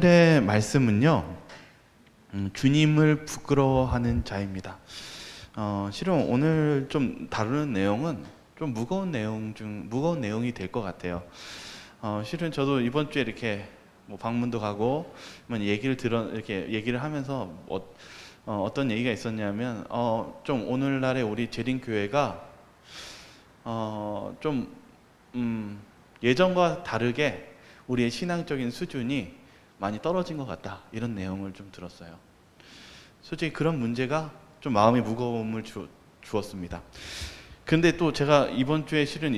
오늘의 말씀은요, 주님을 부끄러워하는 자입니다. 실은 오늘 좀 다루는 내용은 좀 무거운 내용이 될 것 같아요. 실은 저도 이번 주에 이렇게 뭐 방문도 가고 이렇게 얘기를 하면서 어떤 얘기가 있었냐면 좀 오늘날의 우리 재림교회가 예전과 다르게 우리의 신앙적인 수준이 많이 떨어진 것 같다, 이런 내용을 좀 들었어요. 솔직히 그런 문제가 좀 마음의 무거움을 주었습니다. 근데 또 제가 이번 주에 실은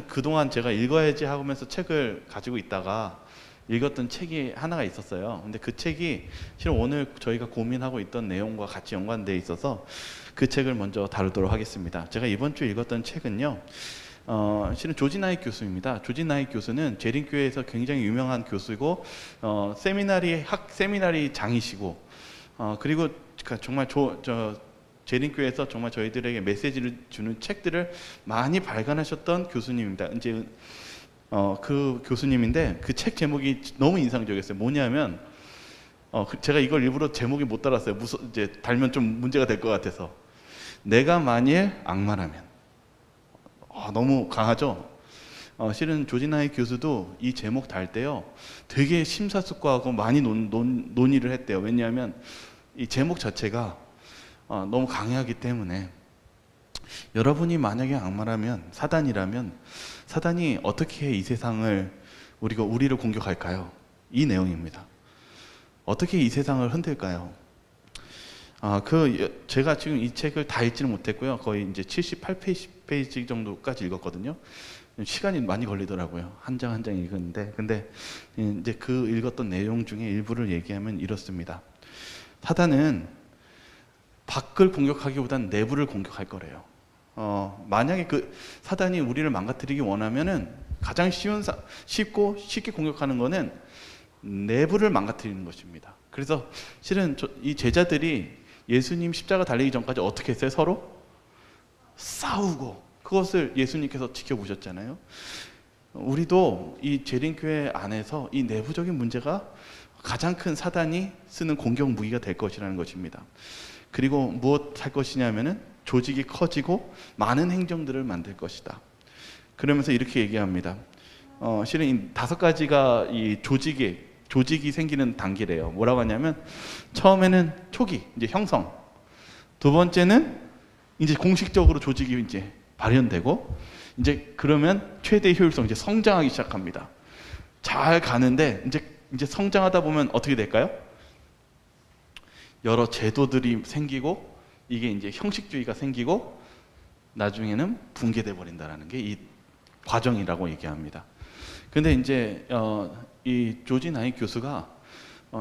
그동안 제가 읽어야지 하면서 책을 가지고 있다가 읽었던 책이 하나가 있었어요. 근데 그 책이 실은 오늘 저희가 고민하고 있던 내용과 같이 연관되어 있어서 그 책을 먼저 다루도록 하겠습니다. 제가 이번 주에 읽었던 책은요, 실은 조지 나잇 교수입니다. 조지 나잇 교수는 재림교회에서 굉장히 유명한 교수고, 세미나리 장이시고, 그리고 정말 재림교회에서 정말 저희들에게 메시지를 주는 책들을 많이 발간하셨던 교수님입니다. 이제 그 교수님인데 그 책 제목이 너무 인상적이었어요. 뭐냐면 제가 이걸 일부러 제목이 못 달았어요. 이제 달면 좀 문제가 될 것 같아서. 내가 만일 악마라면. 너무 강하죠? 실은 조지 나잇 교수도 이 제목 달 때요, 되게 심사숙고하고 많이 논의를 했대요. 왜냐하면 이 제목 자체가 너무 강하기 때문에. 여러분이 만약에 악마라면, 사단이라면, 사단이 어떻게 이 세상을, 우리를 공격할까요? 이 내용입니다. 어떻게 이 세상을 흔들까요? 제가 지금 이 책을 다 읽지는 못했고요. 거의 이제 78페이지 정도까지 읽었거든요. 시간이 많이 걸리더라고요. 한 장 한 장 읽었는데. 근데 이제 그 읽었던 내용 중에 일부를 얘기하면 이렇습니다. 사단은 밖을 공격하기보단 내부를 공격할 거래요. 만약에 그 사단이 우리를 망가뜨리기 원하면은 가장 쉽고 쉽게 공격하는 거는 내부를 망가뜨리는 것입니다. 그래서 실은 이 제자들이 예수님 십자가 달리기 전까지 어떻게 했어요? 서로 싸우고, 그것을 예수님께서 지켜보셨잖아요. 우리도 이 재림교회 안에서 이 내부적인 문제가 가장 큰 사단이 쓰는 공격 무기가 될 것이라는 것입니다. 그리고 무엇 할 것이냐면은 조직이 커지고 많은 행정들을 만들 것이다. 그러면서 이렇게 얘기합니다. 실은 이 5가지가 이 조직이 생기는 단계래요. 뭐라고 하냐면, 처음에는 초기, 이제 형성. 두 번째는 이제 공식적으로 조직이 이제 발현되고, 이제 그러면 최대 효율성, 이제 성장하기 시작합니다. 잘 가는데, 이제 성장하다 보면 어떻게 될까요? 여러 제도들이 생기고, 이게 이제 형식주의가 생기고, 나중에는 붕괴돼 버린다라는 게 이 과정이라고 얘기합니다. 근데 이제 이 조지 나잇 교수가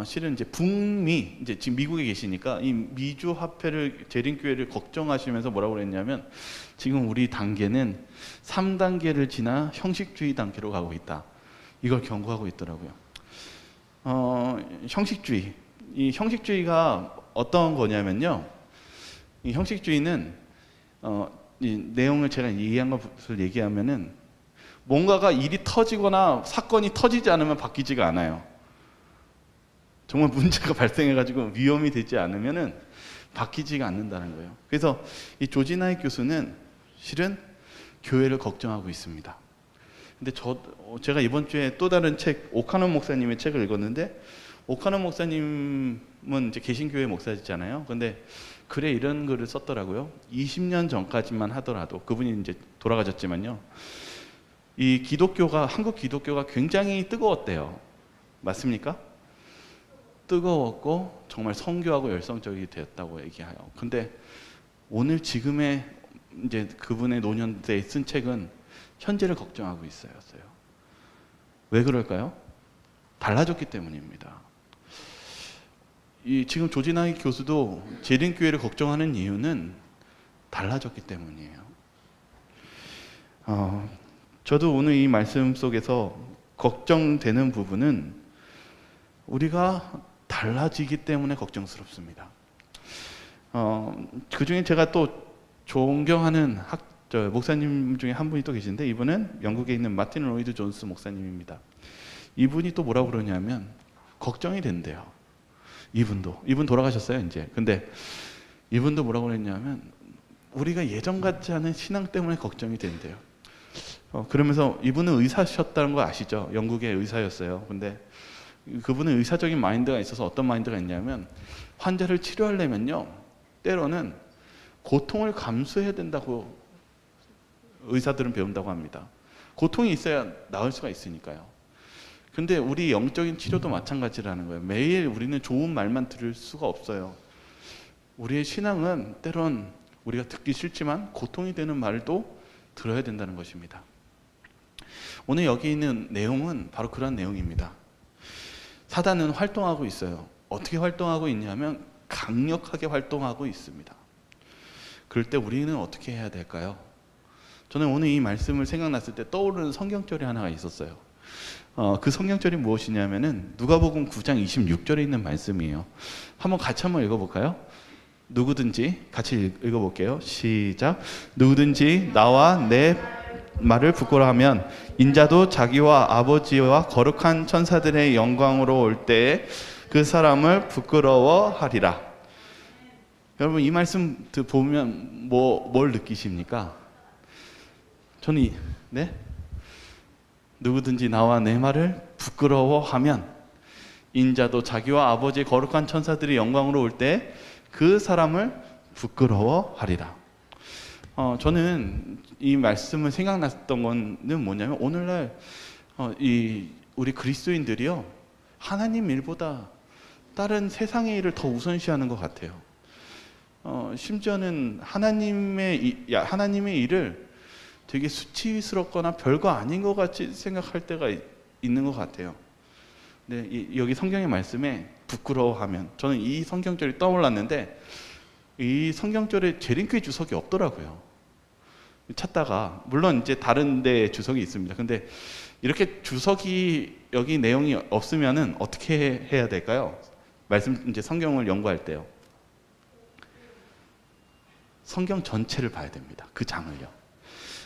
실은 이제 북미, 이제 지금 미국에 계시니까 이 미주 화폐를, 재림교회를 걱정하시면서 뭐라고 그랬냐면, 지금 우리 단계는 3단계를 지나 형식주의 단계로 가고 있다, 이걸 경고하고 있더라고요. 형식주의, 이 형식주의가 어떤 거냐면요, 이 형식주의는 이 내용을 제가 이해한 것을 얘기하면은, 뭔가가 일이 터지거나 사건이 터지지 않으면 바뀌지가 않아요. 정말 문제가 발생해가지고 위험이 되지 않으면은 바뀌지가 않는다는 거예요. 그래서 이 조지 나잇 교수는 실은 교회를 걱정하고 있습니다. 근데 제가 이번 주에 또 다른 책, 오카논 목사님의 책을 읽었는데, 오카논 목사님은 이제 개신교회 목사잖아요. 근데 글에 이런 글을 썼더라고요. 20년 전까지만 하더라도, 그분이 이제 돌아가셨지만요, 한국 기독교가 굉장히 뜨거웠대요. 맞습니까? 뜨거웠고 정말 선교하고 열성적이 되었다고 얘기해요. 근데 오늘 지금의 이제 그분의 노년대에 쓴 책은 현재를 걱정하고 있어요. 왜 그럴까요? 달라졌기 때문입니다. 지금 조지 나잇 교수도 재림교회를 걱정하는 이유는 달라졌기 때문이에요. 저도 오늘 이 말씀 속에서 걱정되는 부분은 우리가 달라지기 때문에 걱정스럽습니다. 그 중에 제가 또 존경하는 목사님 중에 한 분이 또 계신데, 이분은 영국에 있는 마틴 로이드 존스 목사님입니다. 이분이 또 뭐라고 그러냐면, 걱정이 된대요. 이분 돌아가셨어요 이제. 근데 이분도 뭐라고 그랬냐면 우리가 예전 같지 않은 신앙 때문에 걱정이 된대요. 그러면서 이분은 의사셨다는 거 아시죠? 영국의 의사였어요. 근데 그분은 의사적인 마인드가 있어서 어떤 마인드가 있냐면 환자를 치료하려면요 때로는 고통을 감수해야 된다고 의사들은 배운다고 합니다. 고통이 있어야 나을 수가 있으니까요. 근데 우리 영적인 치료도 마찬가지라는 거예요. 매일 우리는 좋은 말만 들을 수가 없어요. 우리의 신앙은 때론 우리가 듣기 싫지만 고통이 되는 말도 들어야 된다는 것입니다. 오늘 여기 있는 내용은 바로 그런 내용입니다. 사단은 활동하고 있어요. 어떻게 활동하고 있냐면 강력하게 활동하고 있습니다. 그럴 때 우리는 어떻게 해야 될까요? 저는 오늘 이 말씀을 생각났을 때 떠오르는 성경절이 하나가 있었어요. 그 성경절이 무엇이냐면은 누가복음 9장 26절에 있는 말씀이에요. 같이 한번 읽어볼까요? 누구든지 같이 읽어볼게요. 시작. 누구든지 나와 내 말을 부끄러워하면 인자도 자기와 아버지와 거룩한 천사들의 영광으로 올 때에 그 사람을 부끄러워하리라. 여러분 이 말씀 보면 뭘 느끼십니까? 저는 누구든지 나와 내 말을 부끄러워하면 인자도 자기와 아버지의 거룩한 천사들이 영광으로 올 때 그 사람을 부끄러워하리라. 저는 이 말씀을 생각났던 거는 뭐냐면 오늘날 우리 그리스도인들이요 하나님 일보다 다른 세상의 일을 더 우선시하는 것 같아요. 심지어는 하나님의 일을 되게 수치스럽거나 별거 아닌 것 같이 생각할 때가 있는 것 같아요. 네, 여기 성경의 말씀에 부끄러워하면 저는 이 성경절이 떠올랐는데 이 성경절에 재림교회 주석이 없더라고요. 찾다가 물론 이제 다른 데 주석이 있습니다. 근데 이렇게 주석이 여기 내용이 없으면은 어떻게 해야 될까요? 이제 성경을 연구할 때요. 성경 전체를 봐야 됩니다. 그 장을요.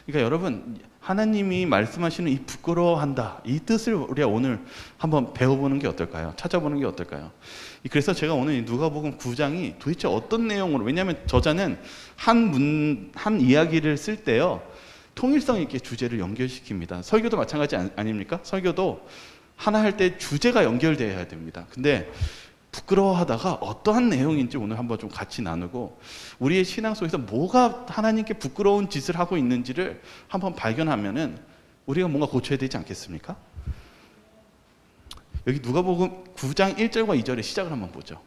그러니까 여러분 하나님이 말씀하시는 이 부끄러워한다 이 뜻을 우리가 오늘 한번 배워보는 게 어떨까요? 찾아보는 게 어떨까요? 그래서 제가 오늘 누가복음 9장이 도대체 어떤 내용으로, 왜냐하면 저자는 한 이야기를 쓸 때요 통일성 있게 주제를 연결시킵니다. 설교도 마찬가지 아닙니까? 설교도 하나 할 때 주제가 연결되어야 됩니다. 근데 부끄러워하다가 어떠한 내용인지 오늘 한번 좀 같이 나누고 우리의 신앙 속에서 뭐가 하나님께 부끄러운 짓을 하고 있는지를 한번 발견하면은 우리가 뭔가 고쳐야 되지 않겠습니까? 여기 누가복음 9장 1절과 2절의 시작을 한번 보죠.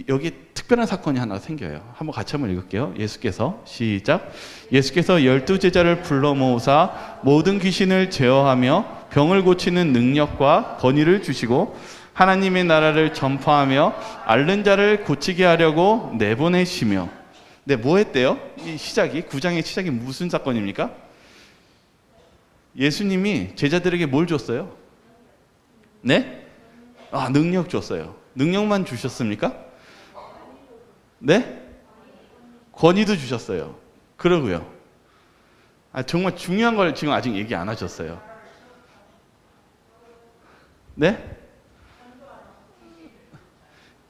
여기 특별한 사건이 하나 생겨요. 한번 같이 한번 읽을게요. 예수께서 시작. 예수께서 12제자를 불러 모으사 모든 귀신을 제어하며 병을 고치는 능력과 권위를 주시고 하나님의 나라를 전파하며 앓는 자를 고치게 하려고 내보내시며. 네, 뭐 했대요? 이 시작이 9장의 시작이 무슨 사건입니까? 예수님이 제자들에게 뭘 줬어요? 네? 능력 줬어요. 능력만 주셨습니까? 네? 권위도 주셨어요. 그러고요. 정말 중요한 걸 지금 아직 얘기 안 하셨어요. 네?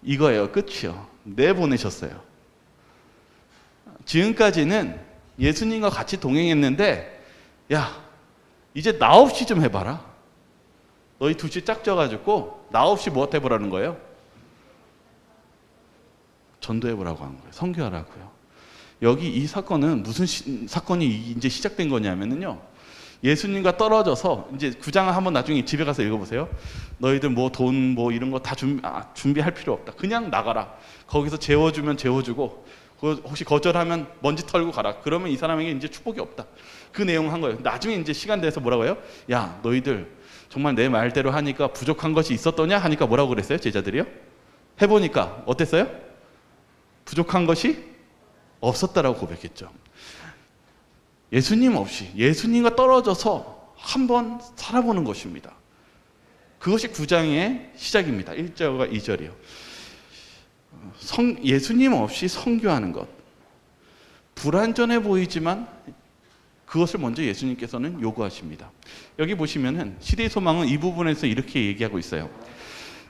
이거예요. 끝이요. 내보내셨어요. 지금까지는 예수님과 같이 동행했는데 야 이제 나 없이 좀 해봐라. 너희 둘이 짝져가지고 나 없이 뭐 해보라는 거예요? 전도해보라고 하는 거예요. 선교하라고요. 여기 이 사건은 무슨 사건이 이제 시작된 거냐면요 예수님과 떨어져서 이제 9장을 한번 나중에 집에 가서 읽어보세요. 너희들 뭐 돈 뭐 이런 거 다 준비할 필요 없다. 그냥 나가라. 거기서 재워주면 재워주고 혹시 거절하면 먼지 털고 가라. 그러면 이 사람에게 이제 축복이 없다. 그 내용 한 거예요. 나중에 이제 시간 돼서 뭐라고 해요? 야 너희들 정말 내 말대로 하니까 부족한 것이 있었더냐 하니까 뭐라고 그랬어요? 제자들이요? 해보니까 어땠어요? 부족한 것이 없었다라고 고백했죠. 예수님 없이 예수님과 떨어져서 한번 살아보는 것입니다. 그것이 9장의 시작입니다. 1절과 2절이요. 예수님 없이 선교하는 것. 불완전해 보이지만 그것을 먼저 예수님께서는 요구하십니다. 여기 보시면은 시대의 소망은 이 부분에서 이렇게 얘기하고 있어요.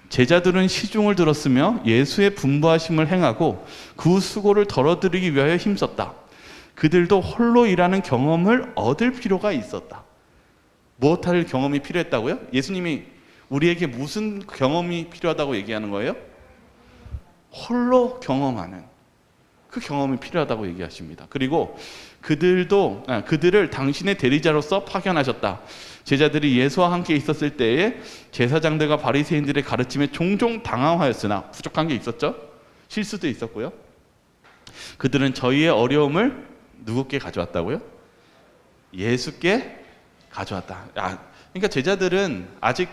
제자들은 시중을 들었으며 예수의 분부하심을 행하고 그 수고를 덜어드리기 위하여 힘썼다. 그들도 홀로 일하는 경험을 얻을 필요가 있었다. 무엇할 경험이 필요했다고요? 예수님이 우리에게 무슨 경험이 필요하다고 얘기하는 거예요? 홀로 경험하는 그 경험이 필요하다고 얘기하십니다. 그리고 그들을 당신의 대리자로서 파견하셨다. 제자들이 예수와 함께 있었을 때에 제사장들과 바리새인들의 가르침에 종종 당황하였으나 부족한 게 있었죠. 실수도 있었고요. 그들은 저희의 어려움을 누구께 가져왔다고요? 예수께 가져왔다. 그러니까 제자들은 아직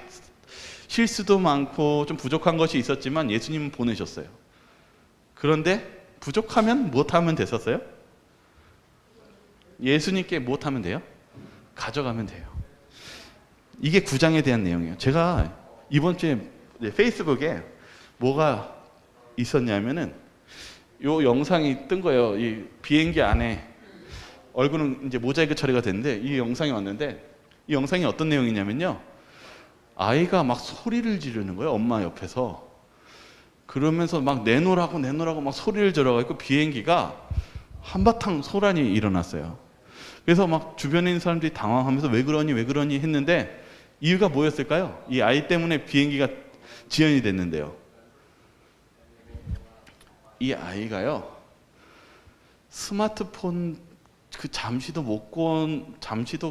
실수도 많고 좀 부족한 것이 있었지만 예수님은 보내셨어요. 그런데 부족하면 못하면 됐었어요? 예수님께 못하면 돼요? 가져가면 돼요. 이게 9장에 대한 내용이에요. 제가 이번 주에 페이스북에 뭐가 있었냐면은 요 영상이 뜬 거예요. 이 비행기 안에 얼굴은 이제 모자이크 처리가 됐는데 이 영상이 왔는데 이 영상이 어떤 내용이냐면요. 아이가 막 소리를 지르는 거예요. 엄마 옆에서. 그러면서 막 내놓으라고 막 소리를 질러가지고 비행기가 한바탕 소란이 일어났어요. 그래서 막 주변에 있는 사람들이 당황하면서 왜 그러니 했는데 이유가 뭐였을까요? 이 아이 때문에 비행기가 지연이 됐는데요. 이 아이가요. 스마트폰 잠시도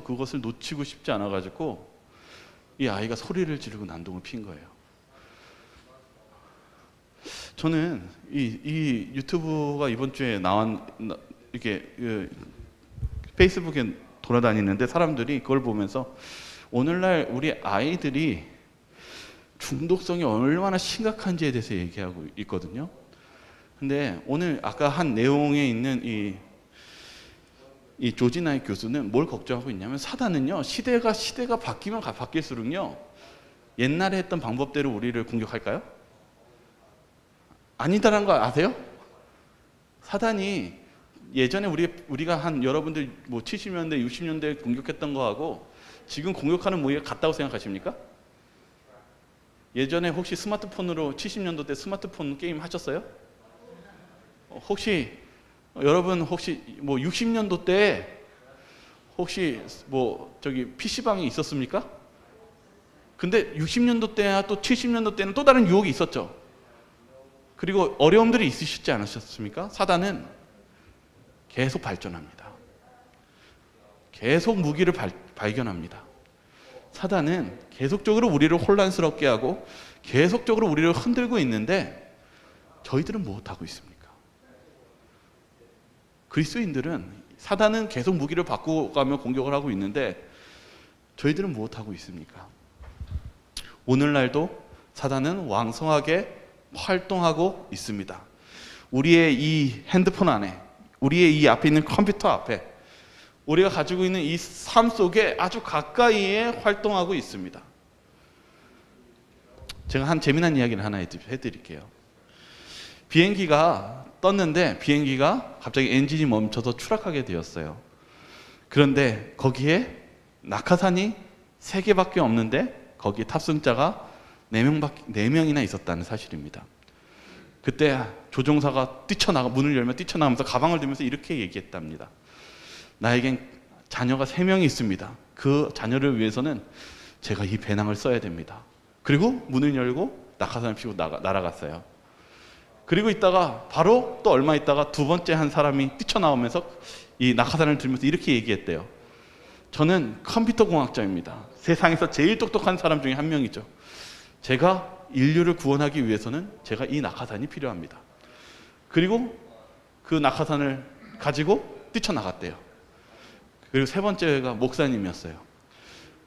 그것을 놓치고 싶지 않아가지고 이 아이가 소리를 지르고 난동을 핀 거예요. 저는 이 유튜브가 이번 주에 이렇게 페이스북에 돌아다니는데 사람들이 그걸 보면서 오늘날 우리 아이들이 중독성이 얼마나 심각한지에 대해서 얘기하고 있거든요. 근데 오늘 아까 한 내용에 있는 이 조지 나이트 교수는 뭘 걱정하고 있냐면 사단은요, 시대가 바뀌면 바뀔수록요, 옛날에 했던 방법대로 우리를 공격할까요? 아니다라는 거 아세요? 사단이 예전에 우리가 여러분들 뭐 70년대, 60년대에 공격했던 거하고 지금 공격하는 무기가 같다고 생각하십니까? 예전에 혹시 70년도 때 스마트폰 게임 하셨어요? 혹시 여러분 혹시 뭐 60년도 때 혹시 뭐 PC방이 있었습니까? 근데 60년도 때나 또 70년도 때는 또 다른 유혹이 있었죠. 그리고 어려움들이 있으시지 않으셨습니까? 사단은 계속 발전합니다. 계속 무기를 발견합니다. 사단은 계속적으로 우리를 혼란스럽게 하고 계속적으로 우리를 흔들고 있는데 저희들은 무엇하고 있습니까? 그리스도인들은 사단은 계속 무기를 바꾸가며 공격을 하고 있는데 저희들은 무엇하고 있습니까? 오늘날도 사단은 왕성하게 활동하고 있습니다. 우리의 이 핸드폰 안에, 우리의 이 앞에 있는 컴퓨터 앞에, 우리가 가지고 있는 이 삶 속에 아주 가까이에 활동하고 있습니다. 제가 한 재미난 이야기를 하나 해드릴게요. 비행기가 떴는데 비행기가 갑자기 엔진이 멈춰서 추락하게 되었어요. 그런데 거기에 낙하산이 3개밖에 없는데 거기에 탑승자가 4명이나 있었다는 사실입니다. 그때 조종사가 문을 열며 뛰쳐나가면서 가방을 들면서 이렇게 얘기했답니다. 나에겐 자녀가 3명이 있습니다. 그 자녀를 위해서는 제가 이 배낭을 써야 됩니다. 그리고 문을 열고 낙하산을 피고 날아갔어요. 그리고 있다가 바로 또 얼마 있다가 두 번째 한 사람이 뛰쳐나오면서 이 낙하산을 들면서 이렇게 얘기했대요. 저는 컴퓨터 공학자입니다. 세상에서 제일 똑똑한 사람 중에 한 명이죠. 제가 인류를 구원하기 위해서는 제가 이 낙하산이 필요합니다. 그리고 그 낙하산을 가지고 뛰쳐나갔대요. 그리고 세 번째가 목사님이었어요.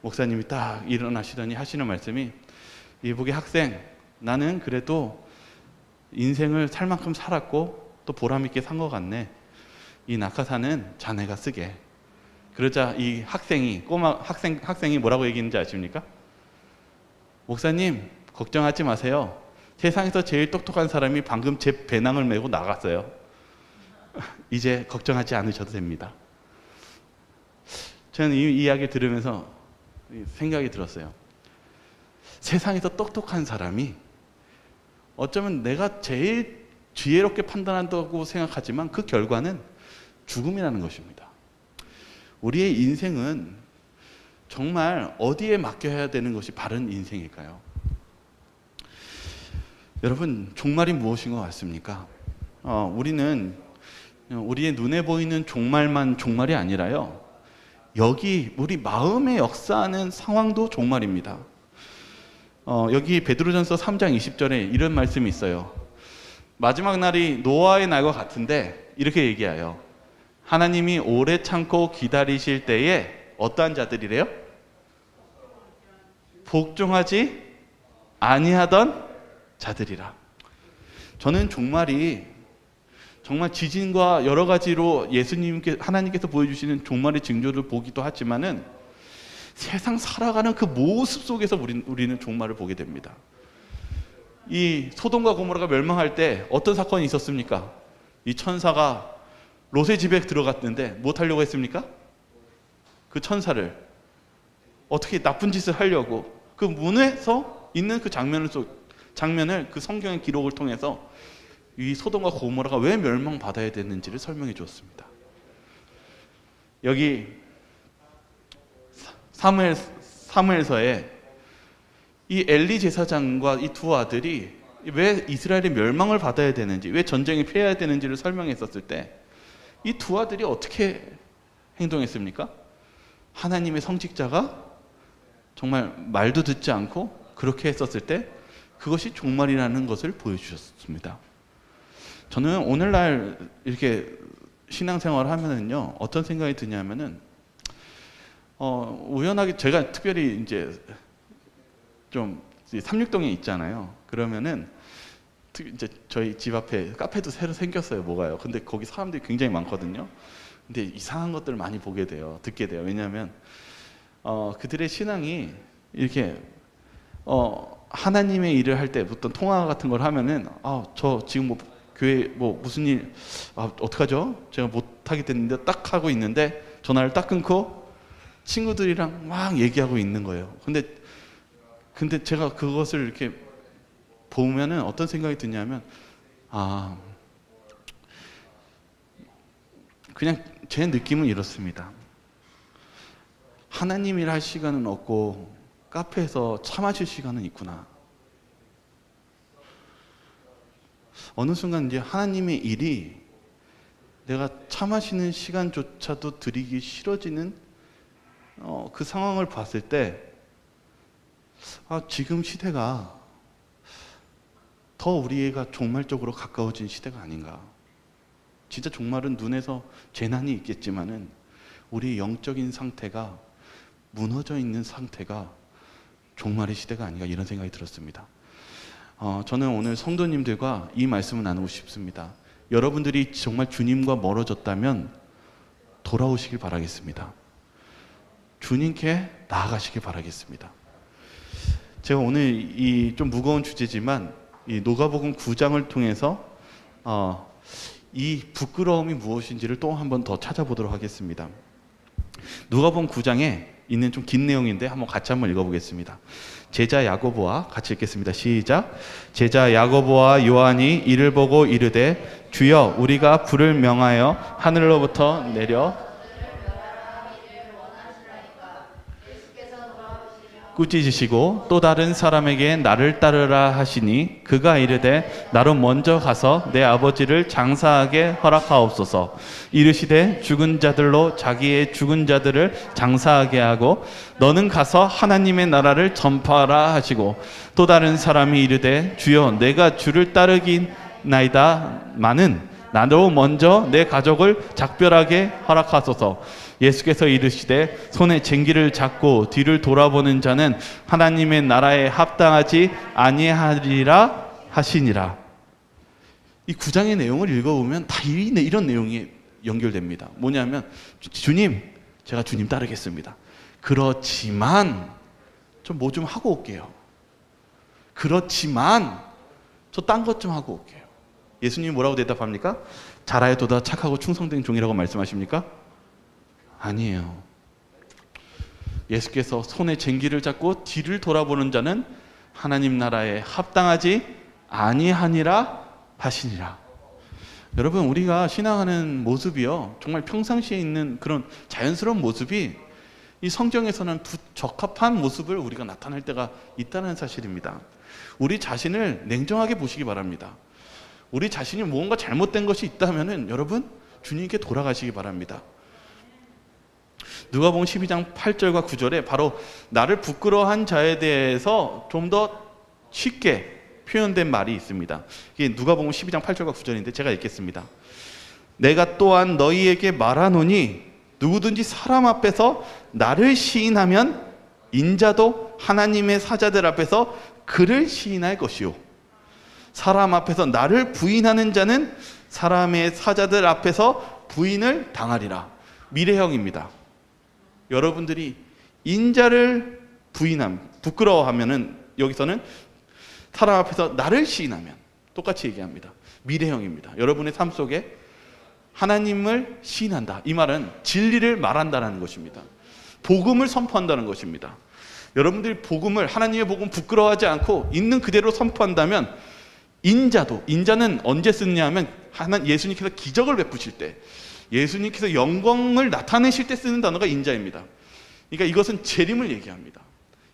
목사님이 딱 일어나시더니 하시는 말씀이, 이보게 학생, 나는 그래도 인생을 살 만큼 살았고 또 보람있게 산 것 같네. 이 낙하산은 자네가 쓰게. 그러자 이 학생이 뭐라고 얘기했는지 아십니까? 목사님, 걱정하지 마세요. 세상에서 제일 똑똑한 사람이 방금 제 배낭을 메고 나갔어요. 이제 걱정하지 않으셔도 됩니다. 저는 이 이야기를 들으면서 생각이 들었어요. 세상에서 똑똑한 사람이 어쩌면 내가 제일 지혜롭게 판단한다고 생각하지만 그 결과는 죽음이라는 것입니다. 우리의 인생은 정말 어디에 맡겨야 되는 것이 바른 인생일까요? 여러분, 종말이 무엇인 것 같습니까? 우리는 우리의 눈에 보이는 종말만 종말이 아니라요, 여기 우리 마음에 역사하는 상황도 종말입니다. 여기 베드로전서 3장 20절에 이런 말씀이 있어요. 마지막 날이 노아의 날과 같은데 이렇게 얘기해요. 하나님이 오래 참고 기다리실 때에 어떠한 자들이래요? 복종하지 아니하던 자들이라. 저는 종말이 정말 지진과 여러 가지로 하나님께서 보여주시는 종말의 징조를 보기도 하지만은 세상 살아가는 그 모습 속에서 우리는 종말을 보게 됩니다. 이 소돔과 고모라가 멸망할 때 어떤 사건이 있었습니까? 이 천사가 롯의 집에 들어갔는데 뭐 하려고 했습니까? 그 천사를 어떻게 나쁜 짓을 하려고 그 문에서 있는 그 장면을 그 성경의 기록을 통해서 이 소돔과 고모라가 왜 멸망받아야 되는지를 설명해 주었습니다. 여기 사무엘서에 이 엘리 제사장과 이 두 아들이 왜 이스라엘이 멸망을 받아야 되는지, 왜 전쟁에 패해야 되는지를 설명했었을 때 이 두 아들이 어떻게 행동했습니까? 하나님의 성직자가 정말 말도 듣지 않고 그렇게 했었을 때 그것이 종말이라는 것을 보여주셨습니다. 저는 오늘날 이렇게 신앙생활을 하면은요, 어떤 생각이 드냐면은 우연하게 제가 특별히 이제 좀 삼육동에 있잖아요. 그러면은 이제 저희 집 앞에 카페도 새로 생겼어요. 뭐가요? 근데 거기 사람들이 굉장히 많거든요. 근데 이상한 것들을 많이 보게 돼요. 듣게 돼요. 왜냐하면 그들의 신앙이 이렇게 하나님의 일을 할 때 어떤 통화 같은 걸 하면은 저 지금 뭐 교회 뭐 무슨 일 어떡하죠? 제가 못하게 됐는데 딱 하고 있는데 전화를 딱 끊고 친구들이랑 막 얘기하고 있는 거예요. 근데 제가 그것을 이렇게 보면은 어떤 생각이 드냐면 그냥 제 느낌은 이렇습니다. 하나님 일할 시간은 없고 카페에서 차 마실 시간은 있구나. 어느 순간 이제 하나님의 일이 내가 차 마시는 시간조차도 드리기 싫어지는 그 상황을 봤을 때 지금 시대가 더 우리가 종말적으로 가까워진 시대가 아닌가. 진짜 종말은 눈에서 재난이 있겠지만은 우리의 영적인 상태가 무너져 있는 상태가 종말의 시대가 아닌가, 이런 생각이 들었습니다. 저는 오늘 성도님들과 이 말씀을 나누고 싶습니다. 여러분들이 정말 주님과 멀어졌다면 돌아오시길 바라겠습니다. 주님께 나아가시길 바라겠습니다. 제가 오늘 이 좀 무거운 주제지만 이 누가복음 9장을 통해서 이 부끄러움이 무엇인지를 또 한 번 더 찾아보도록 하겠습니다. 누가복음 9장에 있는 좀 긴 내용인데 같이 한번 읽어보겠습니다. 제자 야고보와 같이 읽겠습니다. 시작. 제자 야고보와 요한이 이를 보고 이르되 주여 우리가 불을 명하여 하늘로부터 내려 꾸짖으시고 또 다른 사람에게 나를 따르라 하시니 그가 이르되 나로 먼저 가서 내 아버지를 장사하게 허락하옵소서. 이르시되 죽은 자들로 자기의 죽은 자들을 장사하게 하고 너는 가서 하나님의 나라를 전파하라 하시고 또 다른 사람이 이르되 주여 내가 주를 따르긴 나이다마는 나로 먼저 내 가족을 작별하게 허락하소서. 예수께서 이르시되 손에 쟁기를 잡고 뒤를 돌아보는 자는 하나님의 나라에 합당하지 아니하리라 하시니라. 이 9장의 내용을 읽어보면 다 이런 내용이 연결됩니다. 뭐냐면 주님, 제가 주님 따르겠습니다. 그렇지만 저 뭐 좀 하고 올게요. 그렇지만 저 딴 것 좀 하고 올게요. 예수님이 뭐라고 대답합니까? 잘하여 도다 착하고 충성된 종이라고 말씀하십니까? 아니에요. 예수께서 손에 쟁기를 잡고 뒤를 돌아보는 자는 하나님 나라에 합당하지 아니하니라 하시니라. 여러분, 우리가 신앙하는 모습이요, 정말 평상시에 있는 그런 자연스러운 모습이 이 성경에서는 적합한 모습을 우리가 나타낼 때가 있다는 사실입니다. 우리 자신을 냉정하게 보시기 바랍니다. 우리 자신이 무언가 잘못된 것이 있다면 여러분, 주님께 돌아가시기 바랍니다. 누가복음 12장 8절과 9절에 바로 나를 부끄러워한 자에 대해서 좀 더 쉽게 표현된 말이 있습니다. 이게 누가복음 12장 8절과 9절인데 제가 읽겠습니다. 내가 또한 너희에게 말하노니 누구든지 사람 앞에서 나를 시인하면 인자도 하나님의 사자들 앞에서 그를 시인할 것이요, 사람 앞에서 나를 부인하는 자는 사람의 사자들 앞에서 부인을 당하리라. 미래형입니다. 여러분들이 인자를 부끄러워하면은, 여기서는 사람 앞에서 나를 시인하면, 똑같이 얘기합니다. 미래형입니다. 여러분의 삶 속에 하나님을 시인한다, 이 말은 진리를 말한다는 것입니다. 복음을 선포한다는 것입니다. 여러분들이 복음을, 하나님의 복음 부끄러워하지 않고 있는 그대로 선포한다면, 인자는 언제 쓰느냐 하면 예수님께서 기적을 베푸실 때, 예수님께서 영광을 나타내실 때 쓰는 단어가 인자입니다. 그러니까 이것은 재림을 얘기합니다.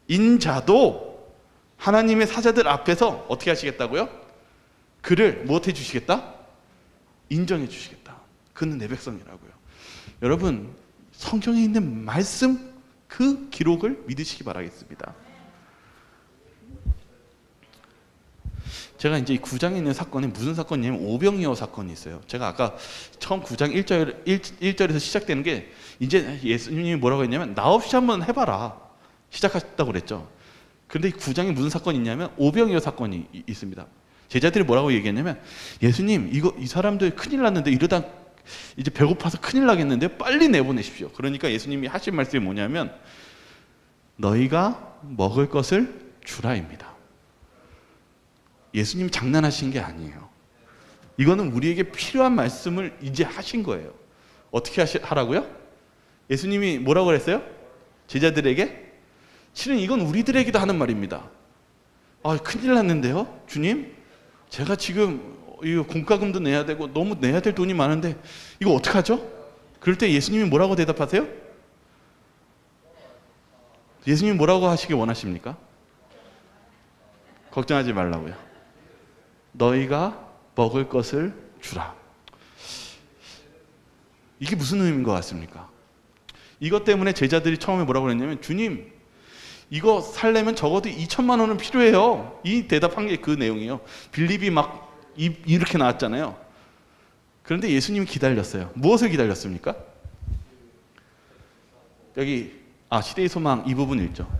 인자도 하나님의 사자들 앞에서 어떻게 하시겠다고요? 그를 무엇해 주시겠다? 인정해 주시겠다. 그는 내 백성이라고요. 여러분, 성경에 있는 말씀, 그 기록을 믿으시기 바라겠습니다. 제가 이제 이 9장에 있는 사건이 무슨 사건이냐면 오병이어 사건이 있어요. 제가 아까 처음 9장 1절에서 시작되는 게, 이제 예수님이 뭐라고 했냐면 나 없이 한번 해봐라 시작했다고 그랬죠. 그런데 이 9장에 무슨 사건이 있냐면 오병이어 사건이 있습니다. 제자들이 뭐라고 얘기했냐면, 예수님, 이 사람들 큰일 났는데, 이러다 이제 배고파서 큰일 나겠는데 빨리 내보내십시오. 그러니까 예수님이 하신 말씀이 뭐냐면 너희가 먹을 것을 주라입니다. 예수님이 장난하신 게 아니에요. 이거는 우리에게 필요한 말씀을 이제 하신 거예요. 어떻게 하라고요? 예수님이 뭐라고 그랬어요? 제자들에게? 실은 이건 우리들에게도 하는 말입니다. 큰일 났는데요, 주님? 제가 지금 이거 공과금도 내야 되고 너무 내야 될 돈이 많은데 이거 어떡하죠? 그럴 때 예수님이 뭐라고 대답하세요? 예수님이 뭐라고 하시길 원하십니까? 걱정하지 말라고요. 너희가 먹을 것을 주라. 이게 무슨 의미인 것 같습니까? 이것 때문에 제자들이 처음에 뭐라고 그랬냐면, 주님, 이거 살려면 적어도 2천만 원은 필요해요. 이 대답한 게 그 내용이에요. 빌립이 막 이렇게 나왔잖아요. 그런데 예수님이 기다렸어요. 무엇을 기다렸습니까? 여기 시대의 소망 이 부분 읽죠.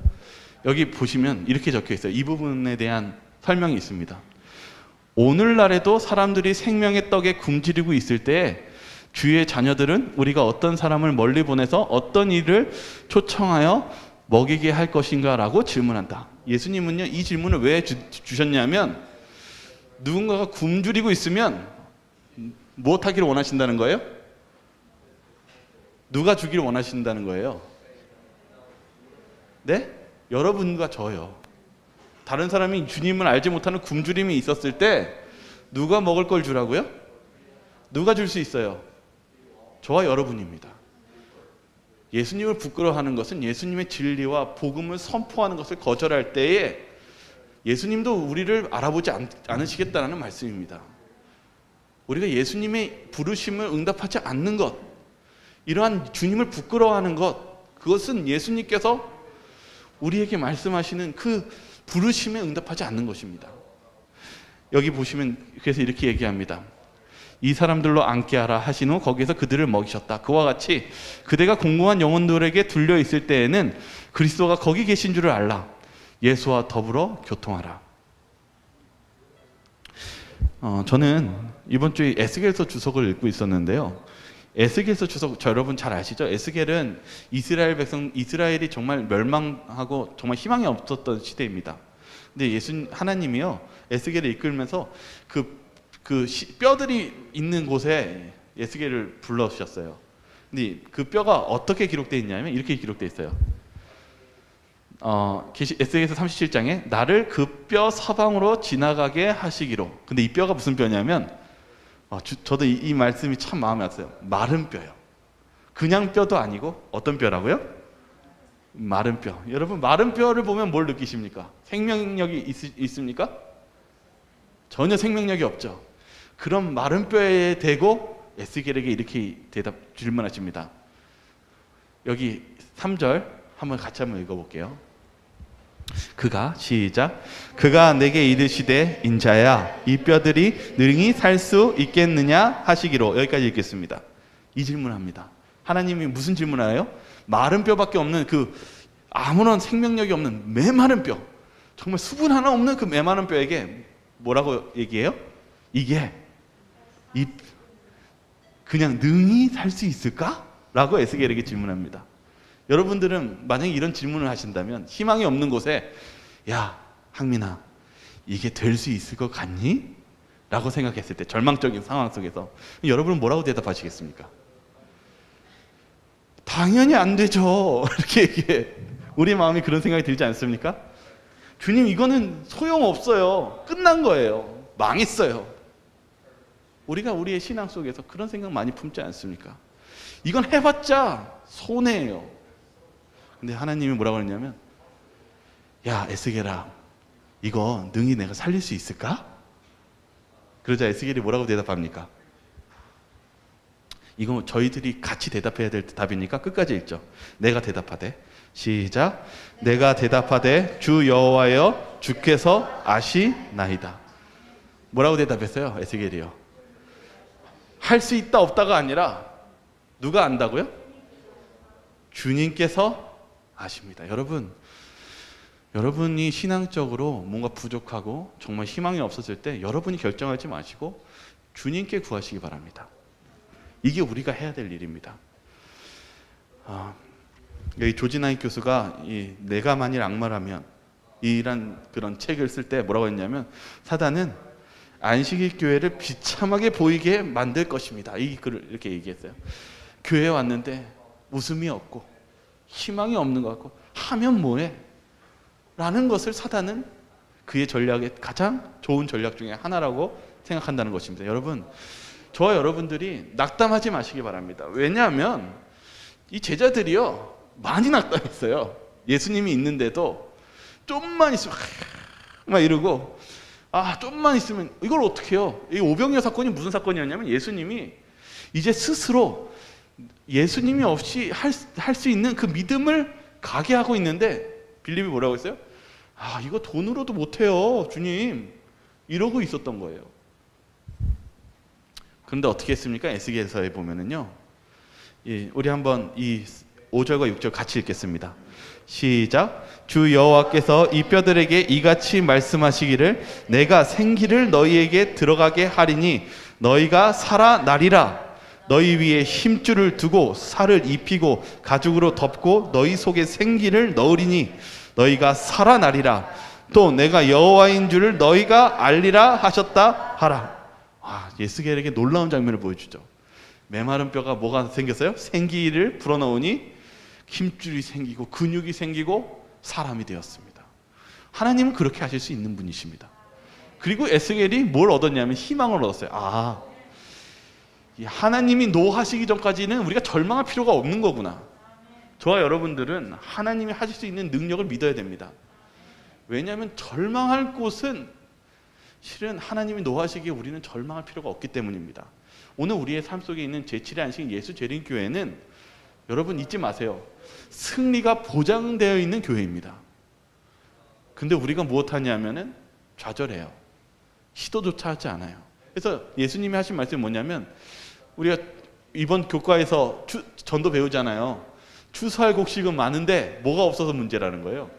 여기 보시면 이렇게 적혀 있어요. 이 부분에 대한 설명이 있습니다. 오늘날에도 사람들이 생명의 떡에 굶주리고 있을 때 주의 자녀들은 우리가 어떤 사람을 멀리 보내서 어떤 일을 초청하여 먹이게 할 것인가 라고 질문한다. 예수님은요, 이 질문을 왜 주셨냐면, 누군가가 굶주리고 있으면 무엇 하기를 원하신다는 거예요? 누가 주기를 원하신다는 거예요? 네? 여러분과 저요. 다른 사람이 주님을 알지 못하는 굶주림이 있었을 때 누가 먹을 걸 주라고요? 누가 줄 수 있어요? 저와 여러분입니다. 예수님을 부끄러워하는 것은 예수님의 진리와 복음을 선포하는 것을 거절할 때에 예수님도 우리를 알아보지 않으시겠다는 말씀입니다. 우리가 예수님의 부르심을 응답하지 않는 것, 이러한 주님을 부끄러워하는 것, 그것은 예수님께서 우리에게 말씀하시는 그 부르심에 응답하지 않는 것입니다. 여기 보시면 그래서 이렇게 얘기합니다. 이 사람들로 앉게 하라 하신 후 거기에서 그들을 먹이셨다. 그와 같이 그대가 공고한 영혼들에게 둘려 있을 때에는 그리스도가 거기 계신 줄을 알라. 예수와 더불어 교통하라. 저는 이번 주에 에스겔서 주석을 읽고 있었는데요. 에스겔서 주석, 여러분 잘 아시죠? 에스겔은 이스라엘 백성, 이스라엘이 정말 멸망하고 정말 희망이 없었던 시대입니다. 근데 하나님이요, 에스겔을 이끌면서 뼈들이 있는 곳에 에스겔을 불러주셨어요. 근데 그 뼈가 어떻게 기록되어 있냐면 이렇게 기록되어 있어요. 에스겔서 37장에 나를 그 뼈 사방으로 지나가게 하시기로. 근데 이 뼈가 무슨 뼈냐면 저도 이 말씀이 참 마음에 왔어요. 마른 뼈요. 그냥 뼈도 아니고 어떤 뼈라고요? 마른 뼈. 여러분 마른 뼈를 보면 뭘 느끼십니까? 생명력이 있습니까? 전혀 생명력이 없죠. 그런 마른 뼈에 대고 에스겔에게 이렇게 질문하십니다. 여기 3절 한번 같이 한번 읽어볼게요. 시작. 그가 내게 이르시되 인자야 이 뼈들이 능히 살 수 있겠느냐 하시기로. 여기까지 읽겠습니다. 이 질문합니다. 하나님이 무슨 질문을 해요? 마른 뼈밖에 없는 아무런 생명력이 없는 메마른 뼈, 정말 수분 하나 없는 그 메마른 뼈에게 뭐라고 얘기해요? 이게 그냥 능히 살 수 있을까? 라고 에스겔에게 질문합니다. 여러분들은 만약에 이런 질문을 하신다면 희망이 없는 곳에 야 항민아 이게 될 수 있을 것 같니? 라고 생각했을 때 절망적인 상황 속에서 여러분은 뭐라고 대답하시겠습니까? 당연히 안 되죠. 이렇게 얘기해. 우리 마음이 그런 생각이 들지 않습니까? 주님 이거는 소용없어요. 끝난 거예요. 망했어요. 우리가 우리의 신앙 속에서 그런 생각 많이 품지 않습니까? 이건 해봤자 손해예요. 근데 하나님이 뭐라고 그러냐면 야 에스겔아 이거 능히 내가 살릴 수 있을까? 그러자 에스겔이 뭐라고 대답합니까? 이거 저희들이 같이 대답해야 될 답이니까 끝까지 읽죠. 내가 대답하되 시작. 내가 대답하되 주 여호와여 주께서 아시나이다. 뭐라고 대답했어요? 에스겔이요. 할 수 있다 없다가 아니라 누가 안다고요? 주님께서 아십니다. 여러분이 신앙적으로 뭔가 부족하고 정말 희망이 없었을 때 여러분이 결정하지 마시고 주님께 구하시기 바랍니다. 이게 우리가 해야 될 일입니다. 여기 조지나이 교수가 내가 만일 악마라면 이란 그런 책을 쓸 때 뭐라고 했냐면 사단은 안식일 교회를 비참하게 보이게 만들 것입니다. 이 글을 이렇게 얘기했어요. 교회에 왔는데 웃음이 없고 희망이 없는 것 같고 하면 뭐해? 라는 것을 사단은 그의 전략의 가장 좋은 전략 중에 하나라고 생각한다는 것입니다. 여러분 저와 여러분들이 낙담하지 마시기 바랍니다. 왜냐하면 이 제자들이요 많이 낙담했어요. 예수님이 있는데도 좀만 있으면 막 이러고 좀만 있으면 이걸 어떻게 해요? 이 오병이어 사건이 무슨 사건이었냐면 예수님이 이제 스스로 예수님이 없이 할 수 있는 그 믿음을 가게 하고 있는데 빌립이 뭐라고 했어요? 이거 돈으로도 못해요 주님 이러고 있었던 거예요. 그런데 어떻게 했습니까? 에스겔서에 보면은요 우리 한번 이 5절과 6절 같이 읽겠습니다. 시작. 주 여호와께서 이 뼈들에게 이같이 말씀하시기를 내가 생기를 너희에게 들어가게 하리니 너희가 살아나리라. 너희 위에 힘줄을 두고 살을 입히고 가죽으로 덮고 너희 속에 생기를 넣으리니 너희가 살아나리라. 또 내가 여호와인 줄을 너희가 알리라 하셨다 하라. 에스겔에게 놀라운 장면을 보여주죠. 메마른 뼈가 뭐가 생겼어요? 생기를 불어넣으니 힘줄이 생기고 근육이 생기고 사람이 되었습니다. 하나님은 그렇게 하실 수 있는 분이십니다. 그리고 에스겔이 뭘 얻었냐면 희망을 얻었어요. 하나님이 노하시기 전까지는 우리가 절망할 필요가 없는 거구나. 저와 여러분들은 하나님이 하실 수 있는 능력을 믿어야 됩니다. 왜냐하면 절망할 곳은 실은 하나님이 노하시기에 우리는 절망할 필요가 없기 때문입니다. 오늘 우리의 삶 속에 있는 제7의 안식 예수 재림교회는 여러분 잊지 마세요. 승리가 보장되어 있는 교회입니다. 근데 우리가 무엇하냐면은 좌절해요. 시도조차 하지 않아요. 그래서 예수님이 하신 말씀이 뭐냐면 우리가 이번 교과에서 전도 배우잖아요. 추수할 곡식은 많은데 뭐가 없어서 문제라는 거예요.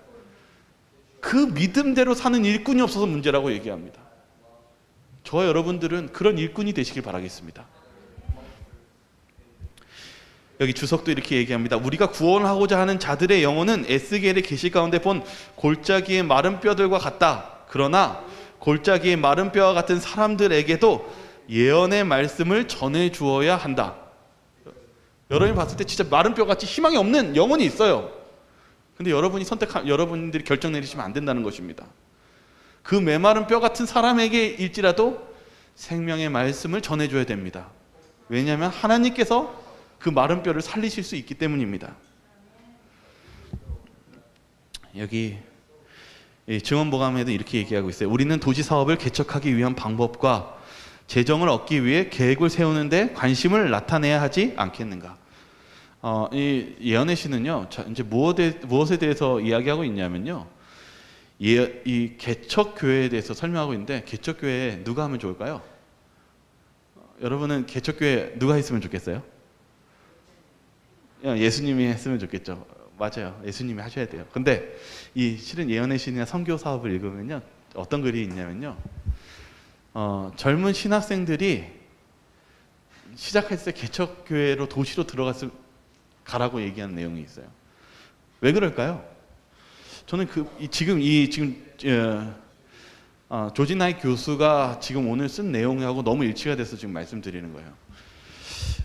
그 믿음대로 사는 일꾼이 없어서 문제라고 얘기합니다. 저와 여러분들은 그런 일꾼이 되시길 바라겠습니다. 여기 주석도 이렇게 얘기합니다. 우리가 구원하고자 하는 자들의 영혼은 에스겔의 계시 가운데 본 골짜기의 마른 뼈들과 같다. 그러나 골짜기의 마른 뼈와 같은 사람들에게도 예언의 말씀을 전해 주어야 한다. 여러분이 봤을 때 진짜 마른 뼈같이 희망이 없는 영혼이 있어요. 근데 여러분들이 결정 내리시면 안 된다는 것입니다. 그 메마른 뼈 같은 사람에게 일지라도 생명의 말씀을 전해줘야 됩니다. 왜냐하면 하나님께서 그 마른 뼈를 살리실 수 있기 때문입니다. 여기 증언보감에도 이렇게 얘기하고 있어요. 우리는 도시사업을 개척하기 위한 방법과 재정을 얻기 위해 계획을 세우는데 관심을 나타내야 하지 않겠는가. 이 예언의 시는요, 이제 무엇에 대해서 이야기하고 있냐면요, 이 개척교회에 대해서 설명하고 있는데, 개척교회에 누가 하면 좋을까요? 여러분은 개척교회 누가 했으면 좋겠어요? 예수님이 했으면 좋겠죠. 맞아요. 예수님이 하셔야 돼요. 근데 이 실은 예언의 신이나 선교 사업을 읽으면요, 어떤 글이 있냐면요, 젊은 신학생들이 시작했을 때 개척교회로 도시로 가라고 얘기하는 내용이 있어요. 왜 그럴까요? 저는 지금 조지 나이 교수가 지금 오늘 쓴 내용하고 너무 일치가 돼서 지금 말씀드리는 거예요.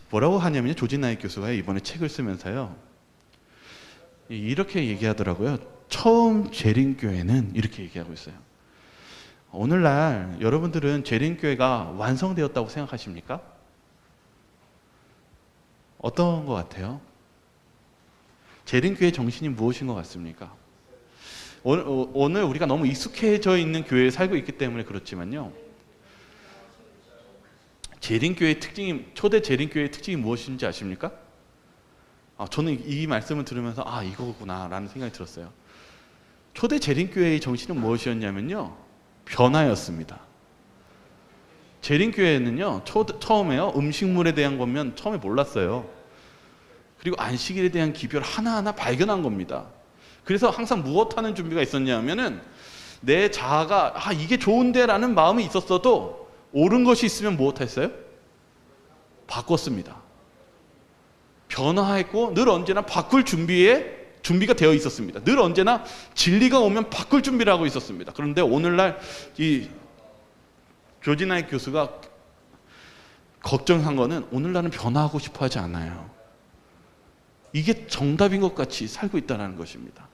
뭐라고 하냐면요, 조지 나이 교수가 이번에 책을 쓰면서요, 이렇게 얘기하더라고요. 처음 재림교회는 이렇게 얘기하고 있어요. 오늘날 여러분들은 재림교회가 완성되었다고 생각하십니까? 어떤 것 같아요? 재림교회 정신이 무엇인 것 같습니까? 오늘 우리가 너무 익숙해져 있는 교회에 살고 있기 때문에 그렇지만요, 재림교회의 특징이, 초대 재림교회의 특징이 무엇인지 아십니까? 저는 이 말씀을 들으면서 이거구나 라는 생각이 들었어요. 초대 재림교회의 정신은 무엇이었냐면요, 변화였습니다. 재림교회는요, 처음에요, 음식물에 대한 거면 처음에 몰랐어요. 그리고 안식일에 대한 기별을 하나하나 발견한 겁니다. 그래서 항상 무엇 하는 준비가 있었냐면은, 내 자아가 이게 좋은데 라는 마음이 있었어도 옳은 것이 있으면 무엇 했어요? 바꿨습니다. 변화했고 늘 언제나 바꿀 준비가 되어 있었습니다. 늘 언제나 진리가 오면 바꿀 준비를 하고 있었습니다. 그런데 오늘날 이 조지 나이 교수가 걱정한 거는, 오늘날은 변화하고 싶어 하지 않아요. 이게 정답인 것 같이 살고 있다는 것입니다.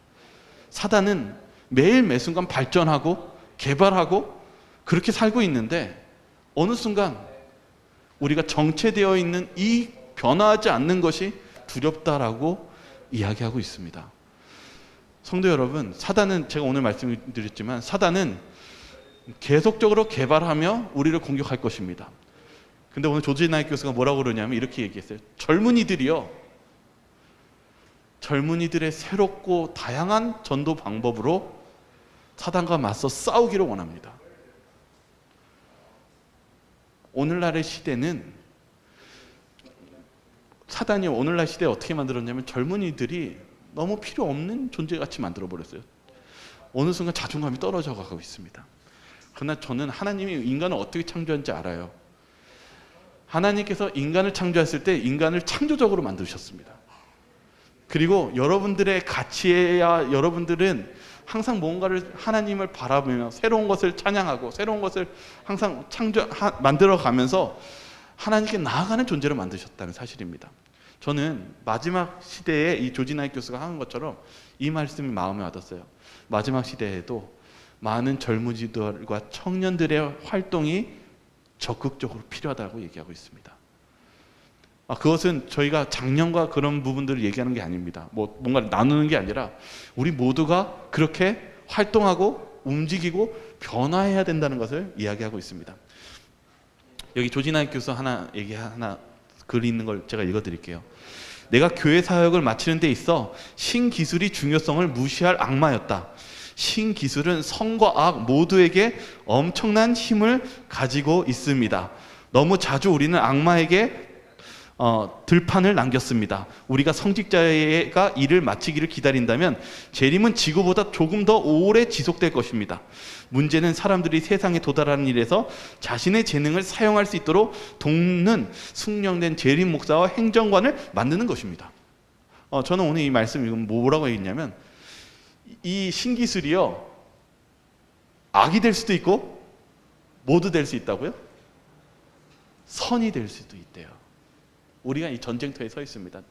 사단은 매일 매순간 발전하고 개발하고 그렇게 살고 있는데, 어느 순간 우리가 정체되어 있는 이 변화하지 않는 것이 두렵다라고 이야기하고 있습니다. 성도 여러분, 사단은, 제가 오늘 말씀드렸지만, 사단은 계속적으로 개발하며 우리를 공격할 것입니다. 근데 오늘 조지 나이 교수가 뭐라고 그러냐면 이렇게 얘기했어요. 젊은이들의 새롭고 다양한 전도 방법으로 사단과 맞서 싸우기를 원합니다. 오늘날의 시대는, 사단이 오늘날 시대에 어떻게 만들었냐면, 젊은이들이 너무 필요 없는 존재같이 만들어버렸어요. 어느 순간 자존감이 떨어져 가고 있습니다. 그러나 저는 하나님이 인간을 어떻게 창조한지 알아요. 하나님께서 인간을 창조했을 때 인간을 창조적으로 만드셨습니다. 그리고 여러분들의 가치야, 여러분들은 항상 뭔가를, 하나님을 바라보며 새로운 것을 찬양하고 새로운 것을 항상 만들어가면서 하나님께 나아가는 존재로 만드셨다는 사실입니다. 저는 마지막 시대에 이 조지 나이 교수가 하는 것처럼 이 말씀이 마음에 와닿았어요. 마지막 시대에도 많은 젊은이들과 청년들의 활동이 적극적으로 필요하다고 얘기하고 있습니다. 그것은 저희가 작년과 그런 부분들을 얘기하는 게 아닙니다. 뭔가 나누는 게 아니라 우리 모두가 그렇게 활동하고 움직이고 변화해야 된다는 것을 이야기하고 있습니다. 여기 조지 나이 교수 글 있는 걸 제가 읽어드릴게요. 내가 교회 사역을 마치는 데 있어 신기술이 중요성을 무시할 악마였다. 신기술은 성과 악 모두에게 엄청난 힘을 가지고 있습니다. 너무 자주 우리는 악마에게 들판을 남겼습니다. 우리가 성직자가 일을 마치기를 기다린다면 재림은 지구보다 조금 더 오래 지속될 것입니다. 문제는 사람들이 세상에 도달하는 일에서 자신의 재능을 사용할 수 있도록 돕는 숙련된 재림 목사와 행정관을 만드는 것입니다. 저는 오늘 이 말씀 읽으면 뭐라고 했냐면, 이 신기술이요, 악이 될 수도 있고 모두 될 수 있다고요? 선이 될 수도 있대요. 우리가 이 전쟁터에 서 있습니다.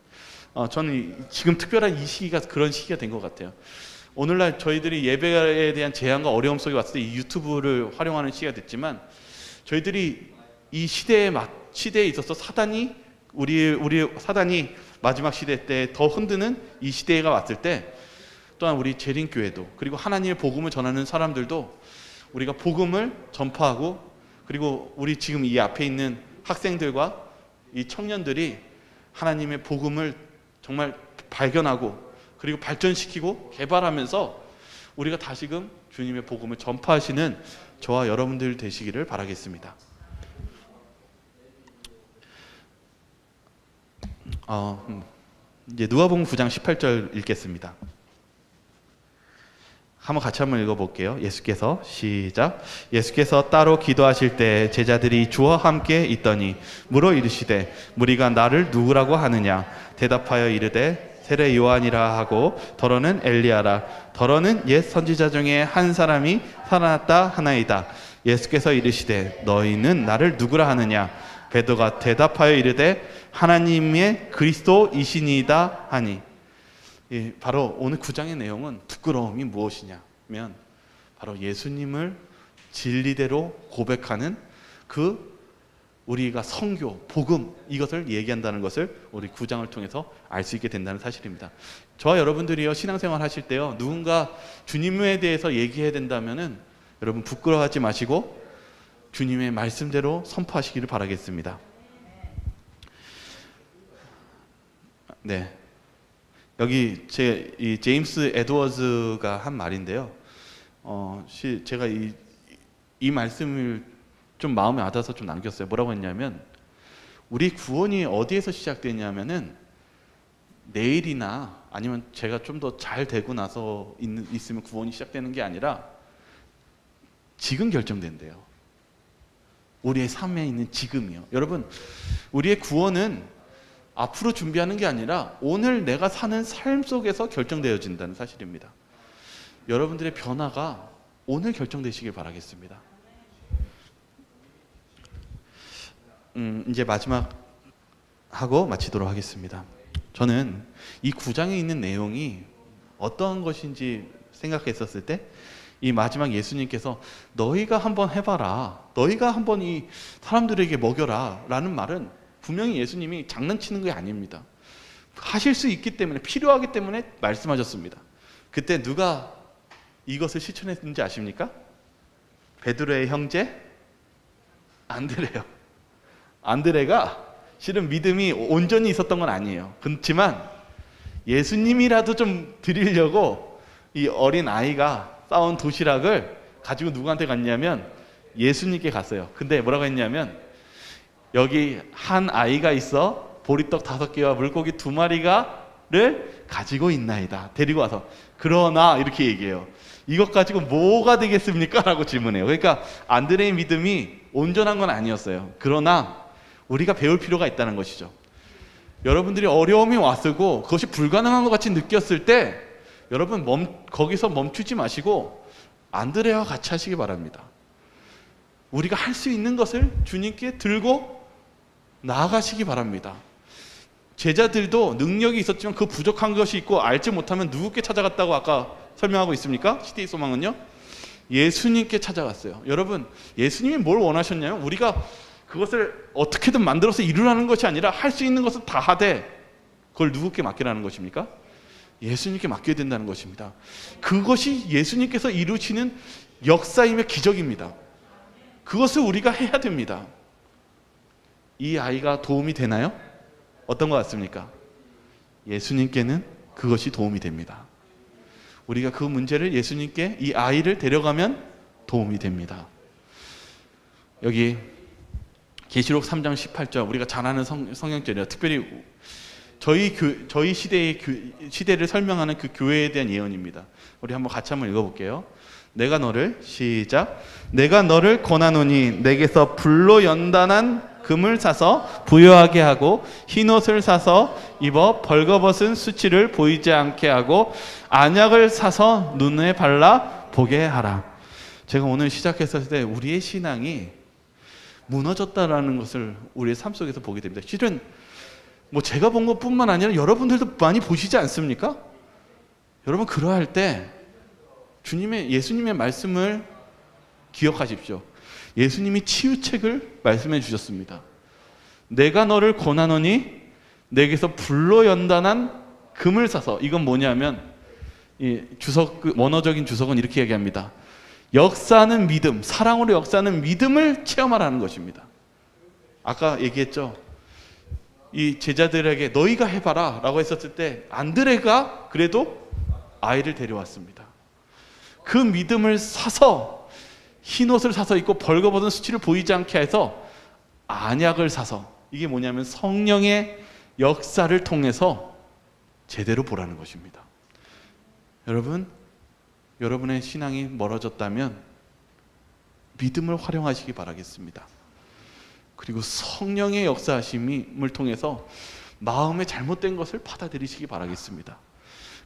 저는 지금 특별한 이 시기가 그런 시기가 된 것 같아요. 오늘날 저희들이 예배에 대한 제한과 어려움 속에 왔을 때 이 유튜브를 활용하는 시기가 됐지만, 저희들이 이 시대에 있어서 사단이 우리 사단이 마지막 시대 때 더 흔드는 이 시대가 왔을 때, 또한 우리 재림교회도, 그리고 하나님의 복음을 전하는 사람들도 우리가 복음을 전파하고, 그리고 우리 지금 이 앞에 있는 학생들과 이 청년들이 하나님의 복음을 정말 발견하고 그리고 발전시키고 개발하면서 우리가 다시금 주님의 복음을 전파하시는 저와 여러분들 되시기를 바라겠습니다. 이제 누가복음 9장 18절 읽겠습니다. 같이 한번 읽어볼게요. 예수께서 시작. 예수께서 따로 기도하실 때 제자들이 주와 함께 있더니 물어 이르시되 무리가 나를 누구라고 하느냐? 대답하여 이르되 세례 요한이라 하고 더러는 엘리야라, 더러는 옛 선지자 중에 한 사람이 살아났다 하나이다. 예수께서 이르시되 너희는 나를 누구라 하느냐? 베드로가 대답하여 이르되 하나님의 그리스도이시니이다 하니. 바로 오늘 9장의 내용은 부끄러움이 무엇이냐면 바로 예수님을 진리대로 고백하는 우리가 선교, 복음, 이것을 얘기한다는 것을 우리 9장을 통해서 알 수 있게 된다는 사실입니다. 저와 여러분들이요, 신앙생활 하실 때요, 누군가 주님에 대해서 얘기해야 된다면은 여러분 부끄러워하지 마시고 주님의 말씀대로 선포하시기를 바라겠습니다. 네. 여기 이 제임스 에드워즈가 한 말인데요. 제가 이 말씀을 좀 마음에 와닿아서 좀 남겼어요. 뭐라고 했냐면, 우리 구원이 어디에서 시작되냐면은 내일이나 아니면 제가 좀 더 잘 되고 나서 있으면 구원이 시작되는 게 아니라 지금 결정된대요. 우리의 삶에 있는 지금이요. 여러분, 우리의 구원은 앞으로 준비하는 게 아니라 오늘 내가 사는 삶 속에서 결정되어진다는 사실입니다. 여러분들의 변화가 오늘 결정되시길 바라겠습니다. 이제 마지막 하고 마치도록 하겠습니다. 저는 이 9장에 있는 내용이 어떠한 것인지 생각했었을 때, 이 마지막 예수님께서 너희가 한번 해봐라, 너희가 한번 이 사람들에게 먹여라 라는 말은 분명히 예수님이 장난치는 게 아닙니다. 하실 수 있기 때문에, 필요하기 때문에 말씀하셨습니다. 그때 누가 이것을 실천했는지 아십니까? 베드로의 형제 안드레요. 안드레가 실은 믿음이 온전히 있었던 건 아니에요. 그렇지만 예수님이라도 좀 드리려고 이 어린 아이가 싸온 도시락을 가지고 누구한테 갔냐면 예수님께 갔어요. 근데 뭐라고 했냐면, 여기 한 아이가 있어 보리떡 5개와 물고기 2마리가를 가지고 있나이다. 데리고 와서, 그러나 이렇게 얘기해요. 이것 가지고 뭐가 되겠습니까? 라고 질문해요. 그러니까 안드레의 믿음이 온전한 건 아니었어요. 그러나 우리가 배울 필요가 있다는 것이죠. 여러분들이 어려움이 왔고 그것이 불가능한 것 같이 느꼈을 때 여러분 거기서 멈추지 마시고 안드레와 같이 하시기 바랍니다. 우리가 할 수 있는 것을 주님께 들고 나아가시기 바랍니다. 제자들도 능력이 있었지만 그 부족한 것이 있고 알지 못하면 누구께 찾아갔다고 아까 설명하고 있습니까? 시대의 소망은요? 예수님께 찾아갔어요. 여러분, 예수님이 뭘 원하셨냐면 우리가 그것을 어떻게든 만들어서 이루라는 것이 아니라 할 수 있는 것을 다 하되 그걸 누구께 맡기라는 것입니까? 예수님께 맡겨야 된다는 것입니다. 그것이 예수님께서 이루시는 역사이며 기적입니다. 그것을 우리가 해야 됩니다. 이 아이가 도움이 되나요? 어떤 것 같습니까? 예수님께는 그것이 도움이 됩니다. 우리가 그 문제를 예수님께 이 아이를 데려가면 도움이 됩니다. 여기 계시록 3장 18절, 우리가 잘 아는 성경절이에요. 특별히 저희 시대를 설명하는 그 교회에 대한 예언입니다. 우리 같이 한번 읽어볼게요. 내가 너를, 시작, 내가 너를 권하노니 내게서 불로 연단한 금을 사서 부요하게 하고 흰옷을 사서 입어 벌거벗은 수치를 보이지 않게 하고 안약을 사서 눈에 발라 보게 하라. 제가 오늘 시작했을 때 우리의 신앙이 무너졌다라는 것을 우리의 삶 속에서 보게 됩니다. 실은 뭐 제가 본 것뿐만 아니라 여러분들도 많이 보시지 않습니까? 여러분 그러할 때 예수님의 말씀을 기억하십시오. 예수님이 치유책을 말씀해 주셨습니다. 내가 너를 권하노니 내게서 불로 연단한 금을 사서, 이건 뭐냐면 이 원어적인 주석은 이렇게 얘기합니다. 역사하는 믿음, 사랑으로 역사하는 믿음을 체험하라는 것입니다. 아까 얘기했죠. 이 제자들에게 너희가 해봐라 라고 했었을 때 안드레가 그래도 아이를 데려왔습니다. 그 믿음을 사서, 흰옷을 사서 입고 벌거벗은 수치를 보이지 않게 해서 안약을 사서, 이게 뭐냐면 성령의 역사를 통해서 제대로 보라는 것입니다. 여러분, 여러분의 신앙이 멀어졌다면 믿음을 활용하시기 바라겠습니다. 그리고 성령의 역사하심을 통해서 마음의 잘못된 것을 받아들이시기 바라겠습니다.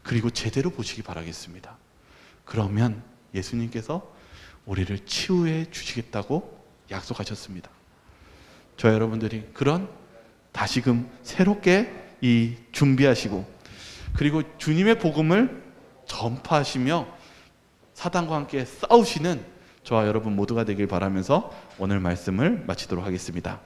그리고 제대로 보시기 바라겠습니다. 그러면 예수님께서 우리를 치유해 주시겠다고 약속하셨습니다. 저 여러분들이 그런 다시금 새롭게 준비하시고, 그리고 주님의 복음을 전파하시며 사단과 함께 싸우시는 저와 여러분 모두가 되길 바라면서 오늘 말씀을 마치도록 하겠습니다.